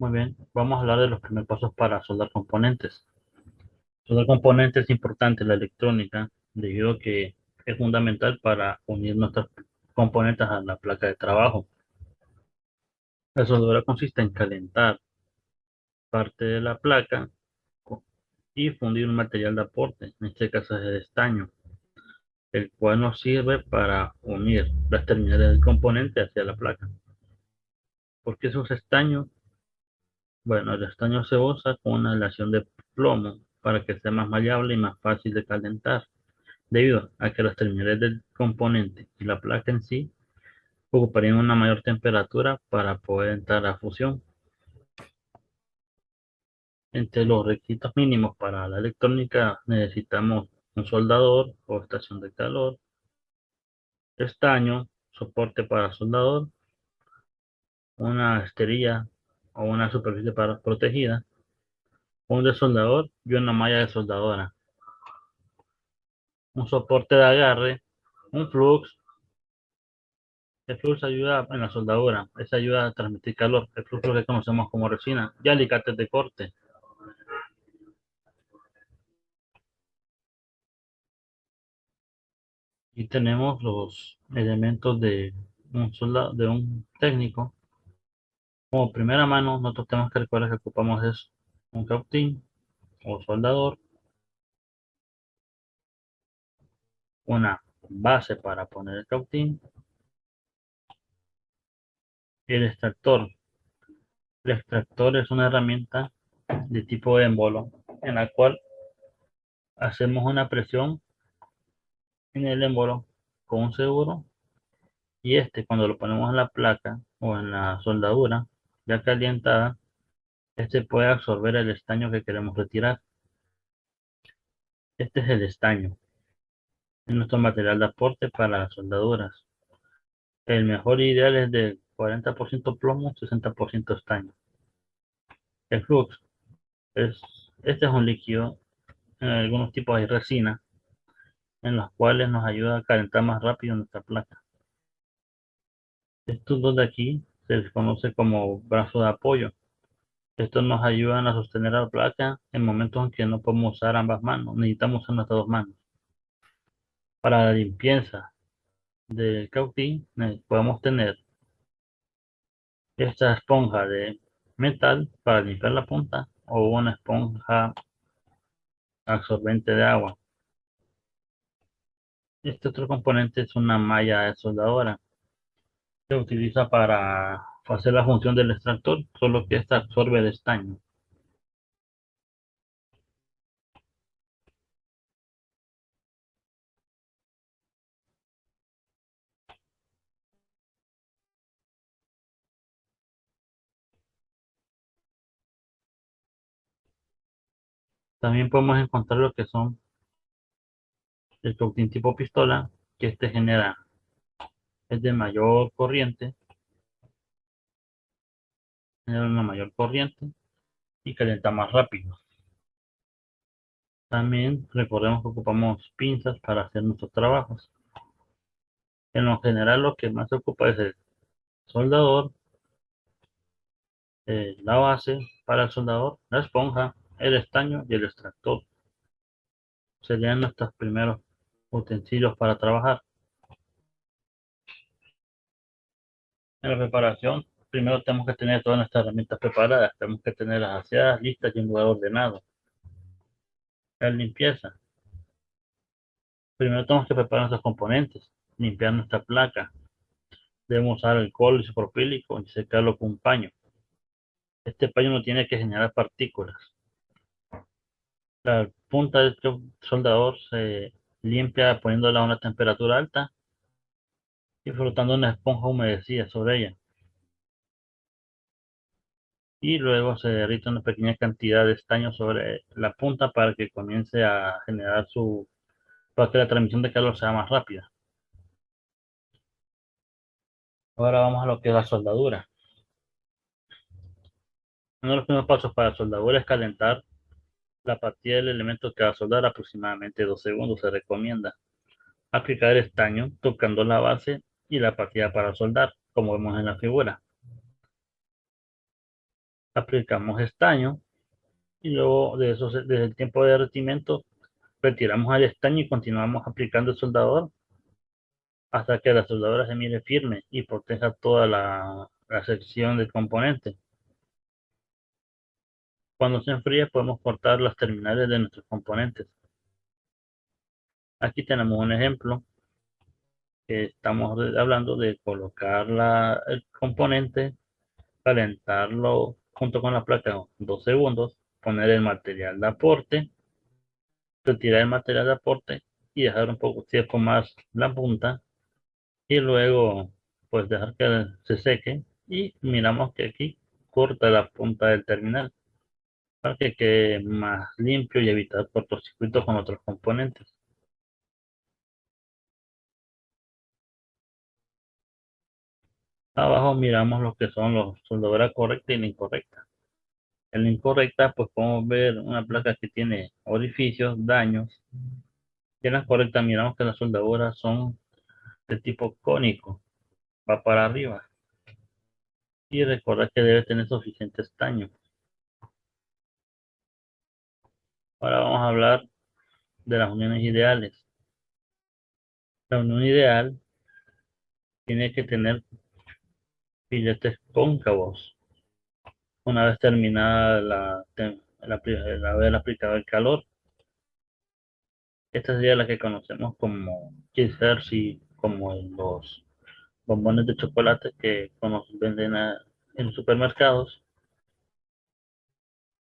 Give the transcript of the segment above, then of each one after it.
Muy bien, vamos a hablar de los primeros pasos para soldar componentes. Soldar componentes es importante en la electrónica debido a que es fundamental para unir nuestros componentes a la placa de trabajo. La soldadura consiste en calentar parte de la placa co- y fundir un material de aporte, en este caso es el estaño, el cual nos sirve para unir las terminales del componente hacia la placa. ¿Por qué se usa estaño? Bueno, el estaño se usa con una aleación de plomo para que sea más maleable y más fácil de calentar, debido a que las terminales del componente y la placa en sí ocuparían una mayor temperatura para poder entrar a fusión. Entre los requisitos mínimos para la electrónica necesitamos un soldador o estación de calor, estaño, soporte para soldador, una esterilla o una superficie para protegida, un desoldador y una malla de soldadora, un soporte de agarre, un flux. El flux ayuda en la soldadura, esa ayuda a transmitir calor. El flux lo que conocemos como resina y alicates de corte. Y tenemos los elementos de un soldado, de un técnico. Como primera mano, nosotros tenemos que recordar que ocupamos es un cautín o soldador, una base para poner el cautín, el extractor. El extractor es una herramienta de tipo émbolo en la cual hacemos una presión en el émbolo con un seguro y este cuando lo ponemos en la placa o en la soldadura ya calientada, este puede absorber el estaño que queremos retirar. Este es el estaño, es nuestro material de aporte para las soldaduras. El mejor ideal es de 40% plomo, 60% estaño. El flux es, este es un líquido, en algunos tipos hay resina, en los cuales nos ayuda a calentar más rápido nuestra placa. Estos dos de aquí se les conoce como brazo de apoyo. Estos nos ayudan a sostener la placa en momentos en que no podemos usar ambas manos, necesitamos usar nuestras dos manos. Para la limpieza del cautín, podemos tener esta esponja de metal para limpiar la punta o una esponja absorbente de agua. Este otro componente es una malla de soldadora. Se utiliza para hacer la función del extractor, solo que esta absorbe el estaño. También podemos encontrar lo que son el cautín tipo pistola, que este genera, es de mayor corriente, genera una mayor corriente y calienta más rápido. También recordemos que ocupamos pinzas para hacer nuestros trabajos. En lo general lo que más se ocupa es el soldador, la base para el soldador, la esponja, el estaño y el extractor. Serían nuestros primeros utensilios para trabajar. En la preparación, primero tenemos que tener todas nuestras herramientas preparadas, tenemos que tenerlas aseadas, listas y en lugar ordenado. La limpieza. Primero tenemos que preparar nuestros componentes, limpiar nuestra placa. Debemos usar alcohol isopropílico y secarlo con un paño. Este paño no tiene que generar partículas. La punta del soldador se limpia poniéndola a una temperatura alta y frotando una esponja humedecida sobre ella. Y luego se derrite una pequeña cantidad de estaño sobre la punta para que comience a generar para que la transmisión de calor sea más rápida. Ahora vamos a lo que es la soldadura. Uno de los primeros pasos para la soldadura es calentar la partida del elemento que va a soldar aproximadamente 2 segundos. Se recomienda aplicar estaño tocando la base y la partida para soldar, como vemos en la figura. aplicamos estaño y luego de eso, desde el tiempo de derretimiento, retiramos el estaño y continuamos aplicando el soldador hasta que la soldadura se mire firme y proteja toda la sección del componente. Cuando se enfríe podemos cortar las terminales de nuestros componentes. Aquí tenemos un ejemplo que estamos hablando de colocar el componente, calentarlo junto con la placa 2 segundos, poner el material de aporte, retirar el material de aporte y dejar un poco tiempo más la punta y luego pues dejar que se seque y miramos que aquí corta la punta del terminal para que quede más limpio y evitar cortocircuitos con otros componentes. Abajo miramos lo que son los soldaduras correcta y la incorrecta. En la incorrecta pues podemos ver una placa que tiene orificios, daños, y en la correcta miramos que las soldaduras son de tipo cónico, va para arriba. Y recuerda que debe tener suficiente estaño. Ahora vamos a hablar de las uniones ideales. La unión ideal tiene que tener filetes cóncavos. Una vez terminada el haber aplicado el calor, esta sería la que conocemos como Kiss Hershey, como en los bombones de chocolate que venden en los supermercados.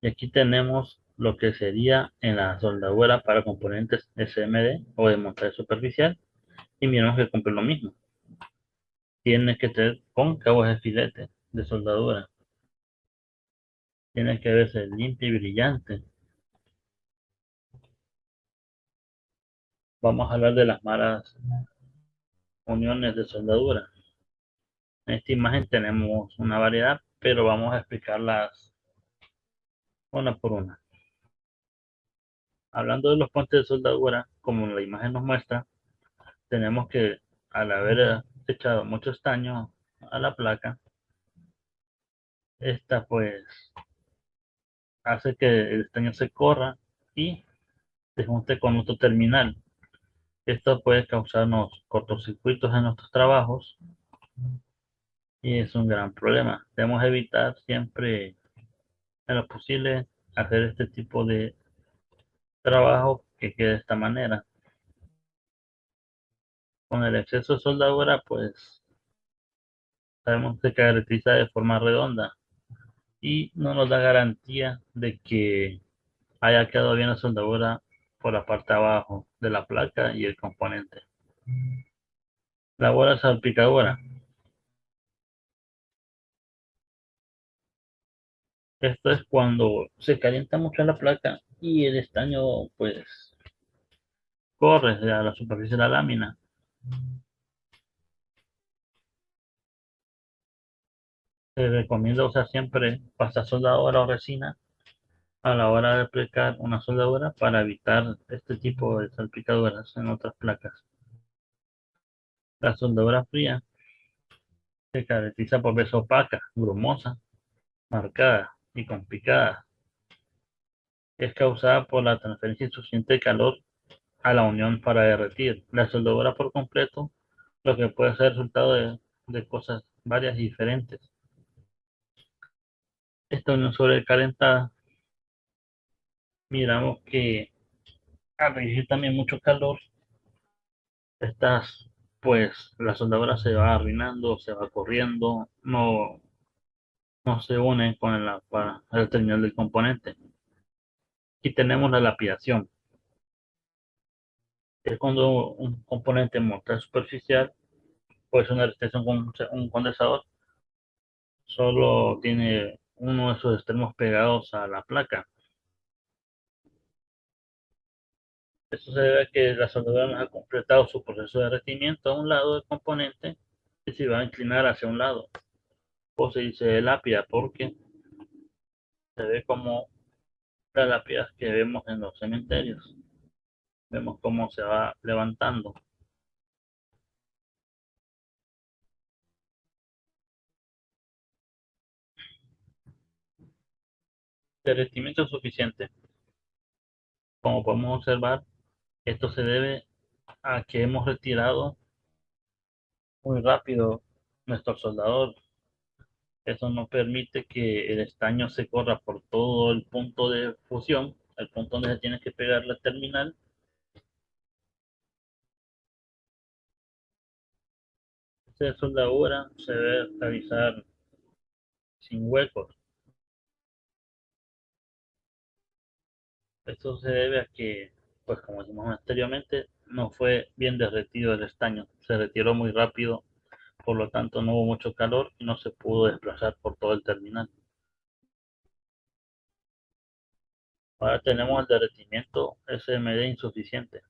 Y aquí tenemos lo que sería en la soldadura para componentes SMD o de montaje superficial. Y miramos que cumple lo mismo. Tiene que tener cóncavos de filete de soldadura. Tiene que verse limpia y brillante. Vamos a hablar de las malas uniones de soldadura. En esta imagen tenemos una variedad, pero vamos a explicarlas una por una. Hablando de los puentes de soldadura, como la imagen nos muestra, tenemos que al haber echado mucho estaño a la placa, esta pues hace que el estaño se corra y se junte con nuestro terminal. Esto puede causarnos cortocircuitos en nuestros trabajos y es un gran problema. Debemos evitar siempre, en lo posible, hacer este tipo de trabajo que quede de esta manera. Con el exceso de soldadura, pues sabemos que se caracteriza de forma redonda y no nos da garantía de que haya quedado bien la soldadura por la parte de abajo de la placa y el componente. La bola salpicadora. Esto es cuando se calienta mucho la placa y el estaño pues corre a la superficie de la lámina. Se recomienda usar siempre pasta soldadora o resina a la hora de aplicar una soldadura para evitar este tipo de salpicaduras en otras placas. La soldadura fría se caracteriza por verse opaca, grumosa, marcada y con picadas. Es causada por la transferencia insuficiente de calor a la unión para derretir la soldadura por completo, lo que puede ser resultado de cosas varias y diferentes. Esta unión sobrecalentada, miramos que al recibir también mucho calor, estas, pues la soldadura se va arruinando, se va corriendo, no se une con para el terminal del componente. Y tenemos la lapidación, que es cuando un componente mortal superficial, pues una restricción con un condensador, solo tiene uno de sus extremos pegados a la placa. Esto se debe a que la soldadura no ha completado su proceso de derretimiento a un lado del componente y se va a inclinar hacia un lado. O se dice lápida porque se ve como las lápidas que vemos en los cementerios. Vemos cómo se va levantando. Derretimiento suficiente. Como podemos observar, esto se debe a que hemos retirado muy rápido nuestro soldador. Eso no permite que el estaño se corra por todo el punto de fusión, el punto donde se tiene que pegar la terminal. Esta soldadura se debe realizar sin huecos. Esto se debe a que, pues como dijimos anteriormente, no fue bien derretido el estaño. Se retiró muy rápido, por lo tanto no hubo mucho calor y no se pudo desplazar por todo el terminal. Ahora tenemos el derretimiento SMD insuficiente.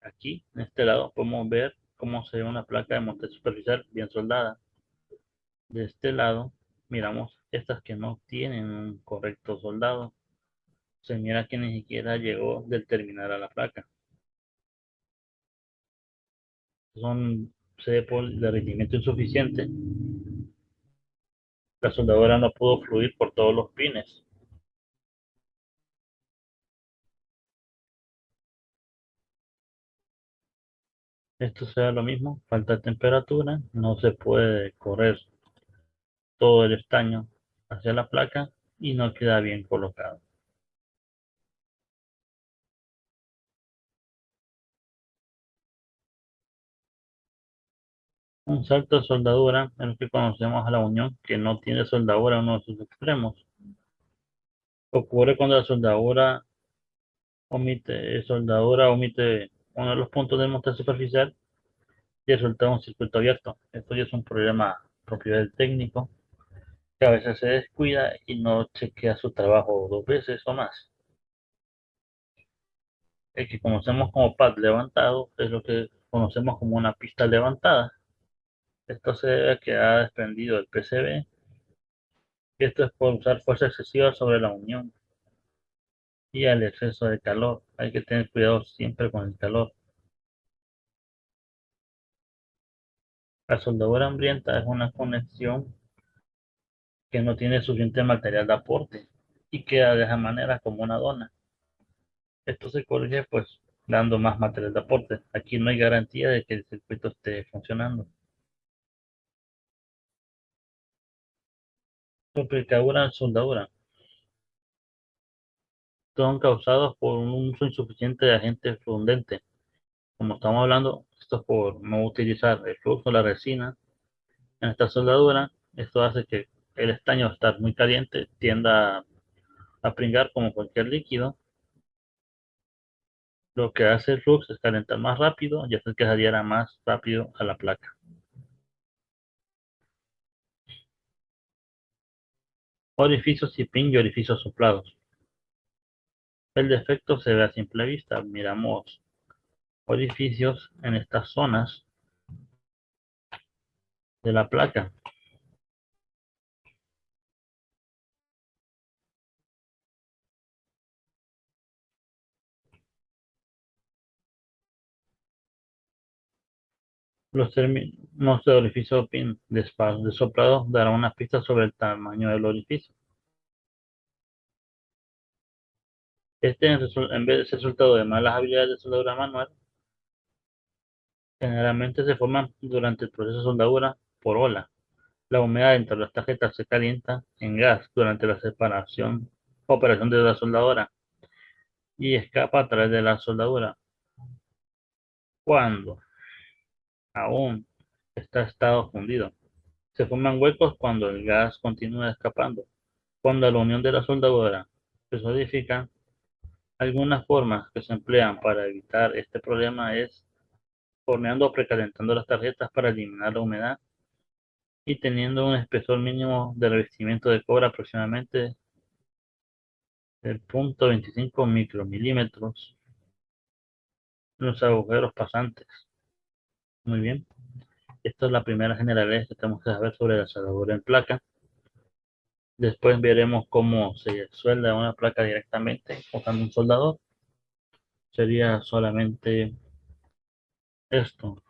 Aquí, en este lado, podemos ver cómo se ve una placa de montaje superficial bien soldada. De este lado, miramos estas que no tienen un correcto soldado. Se mira que ni siquiera llegó del terminal a la placa. Se ve por derretimiento insuficiente. La soldadura no pudo fluir por todos los pines. Esto sea lo mismo, falta de temperatura, no se puede correr todo el estaño hacia la placa y no queda bien colocado. Un salto de soldadura es lo que conocemos a la unión que no tiene soldadura en uno de sus extremos. Ocurre cuando la soldadura omite uno de los puntos del montaje superficial y resulta un circuito abierto. Esto ya es un problema propio del técnico que a veces se descuida y no chequea su trabajo dos veces o más. El que conocemos como pad levantado es lo que conocemos como una pista levantada. Esto se debe a que ha desprendido el PCB y esto es por usar fuerza excesiva sobre la unión y al exceso de calor. Hay que tener cuidado siempre con el calor. La soldadura hambrienta es una conexión que no tiene suficiente material de aporte y queda de esa manera como una dona. Esto se corrige pues dando más material de aporte. Aquí no hay garantía de que el circuito esté funcionando. Picadura en soldadura son causados por un uso insuficiente de agente fundente. Como estamos hablando, esto es por no utilizar el flujo de la resina en esta soldadura. Esto hace que el estaño, al estar muy caliente, tienda a pringar como cualquier líquido. Lo que hace el flux es calentar más rápido y hacer que se adhiera más rápido a la placa. Orificios y pin y orificios soplados. El defecto se ve a simple vista. Miramos orificios en estas zonas de la placa. Los términos de orificio pin de soplado darán una pista sobre el tamaño del orificio. Este, en vez de ser resultado de malas habilidades de soldadura manual, generalmente se forman durante el proceso de soldadura por ola. La humedad dentro de las tarjetas se calienta en gas durante la operación de la soldadura y escapa a través de la soldadura. Cuando aún está estado fundido, se forman huecos cuando el gas continúa escapando. Cuando la unión de la soldadura se solidifica, algunas formas que se emplean para evitar este problema es horneando o precalentando las tarjetas para eliminar la humedad y teniendo un espesor mínimo de revestimiento de cobre aproximadamente del 0,25 micromilímetros en los agujeros pasantes. Muy bien, esta es la primera generalidad que tenemos que saber sobre la soldadura en placa. Después veremos cómo se suelda una placa directamente usando un soldador. Sería solamente esto.